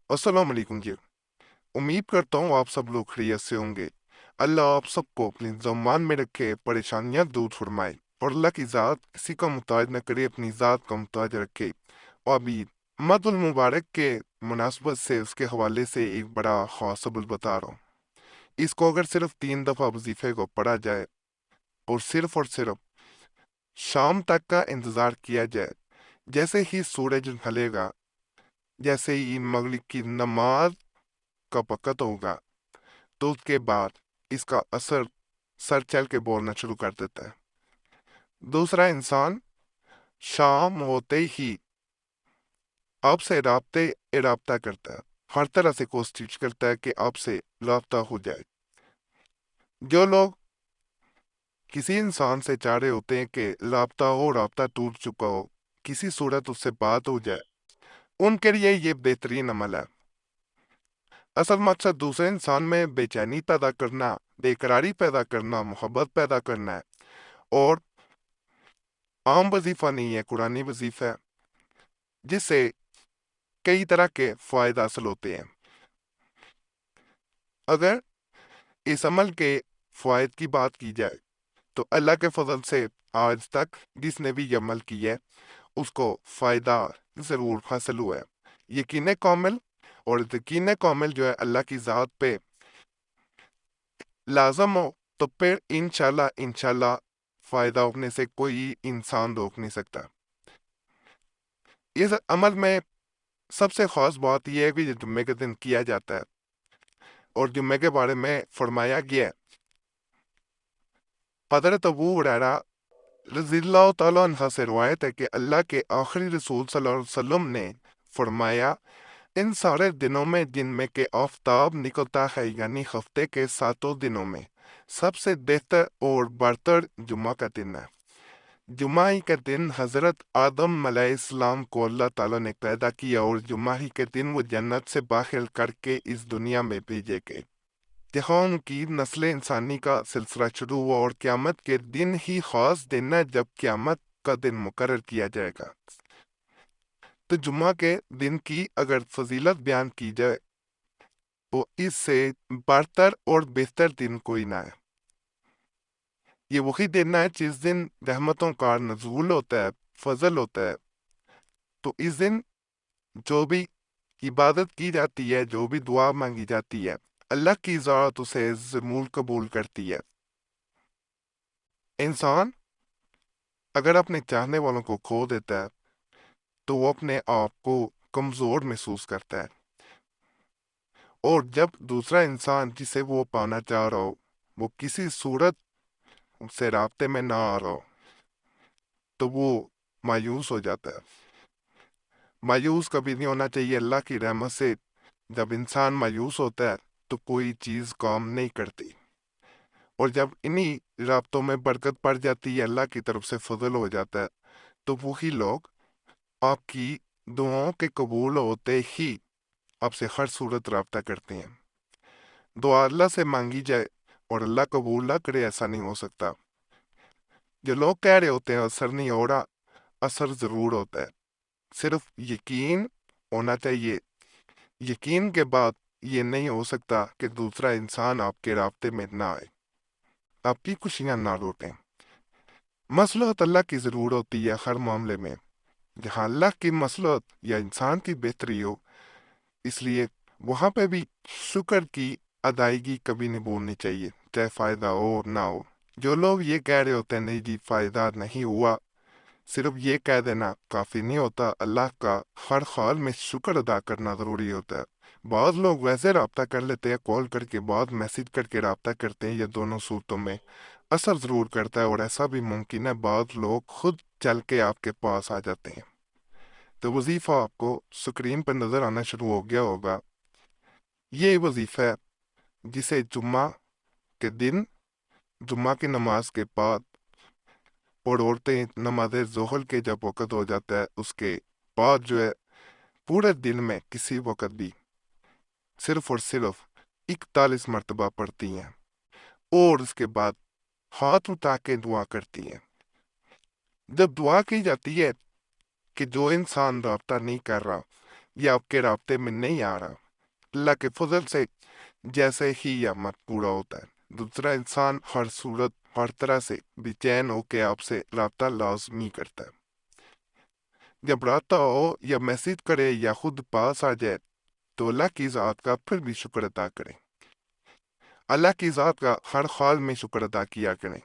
अस्सलाम वालेकुम जी। उम्मीद करता हूँ आप सब लोग खैरियत से होंगे। अल्लाह आप सबको अपनी ज़मान में रखे, परेशानियाँ दूर फरमाए और अल्लाह की ज़ात किसी का मुताज न करे, अपनी ज़ात का मुताज रखे। आमीन। मदुल मुबारक के मुनासबत से उसके हवाले से एक बड़ा ख़ास सबूत बता रहा हूँ। इसको अगर सिर्फ 3 दफ़ा वजीफे को पढ़ा जाए और सिर्फ शाम तक का इंतज़ार किया जाए, जैसे ही सूरज ढलेगा, जैसे ही मगरिब की नमाज का वक़्त होगा, तो उसके बाद इसका असर सर चल के बोलना शुरू कर देता है। दूसरा इंसान शाम होते ही आपसे राब्ता करता है, हर तरह से कोशिश करता है कि आपसे राब्ता हो जाए। जो लोग किसी इंसान से चाह रहे होते हैं कि राब्ता टूट चुका हो, किसी सूरत उससे बात हो जाए, उनके लिए ये बेहतरीन अमल है। असल मकसद दूसरे इंसान में बेचैनी पैदा करना, बेकरारी पैदा करना, मोहब्बत पैदा करना है। और आम वजीफा नहीं है, कुरानी वजीफा है, जिससे कई तरह के फायदे हासिल होते हैं। अगर इस अमल के फायद की बात की जाए, तो अल्लाह के फजल से आज तक जिसने भी ये अमल किया है, उसको फायदा जरूर हासिल हुआ है। यकीन कामिल, और यकीन कामिल जो है अल्लाह की ज़ात पे लाजम हो, तो फिर इंशाल्लाह फायदा होने से कोई इंसान रोक नहीं सकता। इस अमल में सबसे खास बात यह है कि ये जुम्मे के दिन किया जाता है, और जुम्मे के बारे में फरमाया गया है। हज़रत अबू हुरैरा रज़ियल्लाहु तआला अन्हु से रिवायत है कि अल्लाह के आखिरी रसूल सल्लल्लाहु अलैहि वसल्लम ने फरमाया, इन सारे दिनों में जिनमें के आफताब निकलता है, यानी हफ्ते के 7 दिनों में सबसे बेहतर और बरतर जुम्मा का दिन है। जुम्मा ही के दिन हज़रत आदम अलैहिस्सलाम को अल्लाह ताला ने पैदा किया, और जुम्मा ही के दिन वो जन्नत से बाहर करके इस दुनिया में भेजे गए, जहाँ उनकी नस्ल इंसानी का सिलसिला शुरू हुआ। और क़यामत के दिन ही खास दिन है जब क़यामत का दिन मुकर्रर किया जाएगा। तो जुम्मा के दिन की अगर फजीलत बयान की जाए, तो इससे बरतर और बेहतर दिन कोई ना है। ये वही दिन है जिस दिन रहमतों का नज़ूल होता है, फजल होता है। तो इस दिन जो भी इबादत की जाती है, जो भी दुआ मांगी जाती है, अल्लाह की ज़ात उसे ज़रूर कबूल करती है। इंसान अगर अपने चाहने वालों को खो देता है, तो वो अपने आप को कमज़ोर महसूस करता है। और जब दूसरा इंसान जिसे वो पाना चाह रहा हो, वो किसी सूरत से राब्ते में ना आ रहा हो, तो वो मायूस हो जाता है। मायूस कभी नहीं होना चाहिए अल्लाह की रहमत से। जब इंसान मायूस होता है, तो कोई चीज़ काम नहीं करती। और जब इन्हीं राब्तों में बरकत पड़ जाती है, अल्लाह की तरफ से फजल हो जाता है, तो वही लोग आपकी दुआओं के कबूल होते ही आपसे हर सूरत राब्ता करते हैं। दुआ अल्लाह से मांगी जाए और अल्लाह कबूल ना करे, ऐसा नहीं हो सकता। जो लोग कह रहे होते हैं असर नहीं हो रहा, असर ज़रूर होता है। सिर्फ यकीन होना चाहिए। यकीन के बाद ये नहीं हो सकता कि दूसरा इंसान आपके राब्ते में ना आए, आपकी खुशियां ना लूटें। मसलहत अल्लाह की ज़रूर होती है हर मामले में, जहाँ अल्लाह की मसलहत या इंसान की बेहतरी हो, इसलिए वहाँ पे भी शुक्र की अदायगी कभी नहीं भूलनी चाहिए, चाहे फ़ायदा हो और ना हो। जो लोग ये कह रहे होते हैं नहीं जी फ़ायदा नहीं हुआ, सिर्फ ये कह देना काफ़ी नहीं होता। अल्लाह का हर हाल में शुक्र अदा करना ज़रूरी होता है। बहुत लोग वैसे रब्ता कर लेते हैं, कॉल करके, बहुत मैसेज करके रब्ता करते हैं। ये दोनों सूरतों में असर ज़रूर करता है, और ऐसा भी मुमकिन है बहुत लोग खुद चल के आपके पास आ जाते हैं। तो वजीफ़ा आपको स्क्रीन पर नज़र आना शुरू हो गया होगा। ये वजीफ़ा है जिसे जुम्मा के दिन, जुम्मा की नमाज के बाद, और औरतें नमाज ज़ोहर के जब वक़्त हो जाता है, उसके बाद जो है पूरे दिन में किसी वक़्त भी सिर्फ और सिर्फ 41 मरतबा पढ़ती हैं, और उसके बाद हाथ उठा के दुआ करती हैं। जब दुआ की जाती है कि जो इंसान राब्ता नहीं कर रहा, یہ آپ کے رابطے میں نہیں آ رہا، اللہ کے فضل سے جیسے ہی یہ مت پورا ہوتا ہے، دوسرا انسان ہر صورت ہر طرح سے بے چین ہو کے آپ سے رابطہ لازمی کرتا ہے۔ جب رابطہ ہو یا میسج کرے یا خود پاس آ جائے تو اللہ کی ذات کا پھر بھی شکر ادا کریں، اللہ کی ذات کا ہر حال میں شکر ادا کیا کریں۔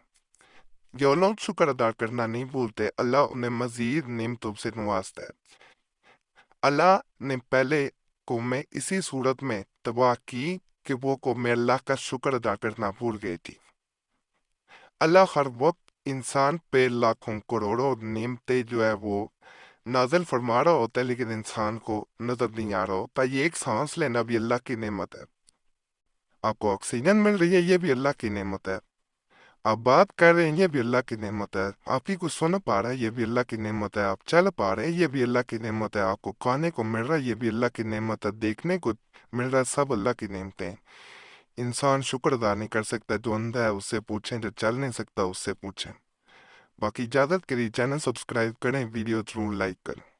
جو لوگ شکر ادا کرنا نہیں بھولتے اللہ انہیں مزید نعمتوں سے نوازتا ہے۔ اللہ نے پہلے قومیں اسی صورت میں تباہ کی کہ وہ قوم اللہ کا شکر ادا کرنا بھول گئی تھی۔ اللہ ہر وقت انسان پہ لاکھوں کروڑوں نعمتیں جو ہے وہ نازل فرما رہا ہوتا ہے، لیکن انسان کو نظر نہیں آ رہا ہوتا۔ یہ ایک سانس لینا بھی اللہ کی نعمت ہے، آپ کو آکسیجن مل رہی ہے یہ بھی اللہ کی نعمت ہے، آپ بات کر رہے ہیں یہ بھی اللہ کی نعمت ہے، آپ ہی کچھ سن پا رہے ہیں یہ بھی اللہ کی نعمت ہے، آپ چل پا رہے ہیں یہ بھی اللہ کی نعمت ہے، آپ کو کھانے کو مل رہا ہے یہ بھی اللہ کی نعمت ہے، دیکھنے کو مل رہا ہے سب اللہ کی نعمتیں ہیں۔ انسان شکر ادا نہیں کر سکتا، جو اندھا ہے اس سے پوچھیں، جو چل نہیں سکتا اس سے پوچھیں۔ باقی اجازت کے لیے چینل سبسکرائب کریں، ویڈیو ضرور لائک کریں۔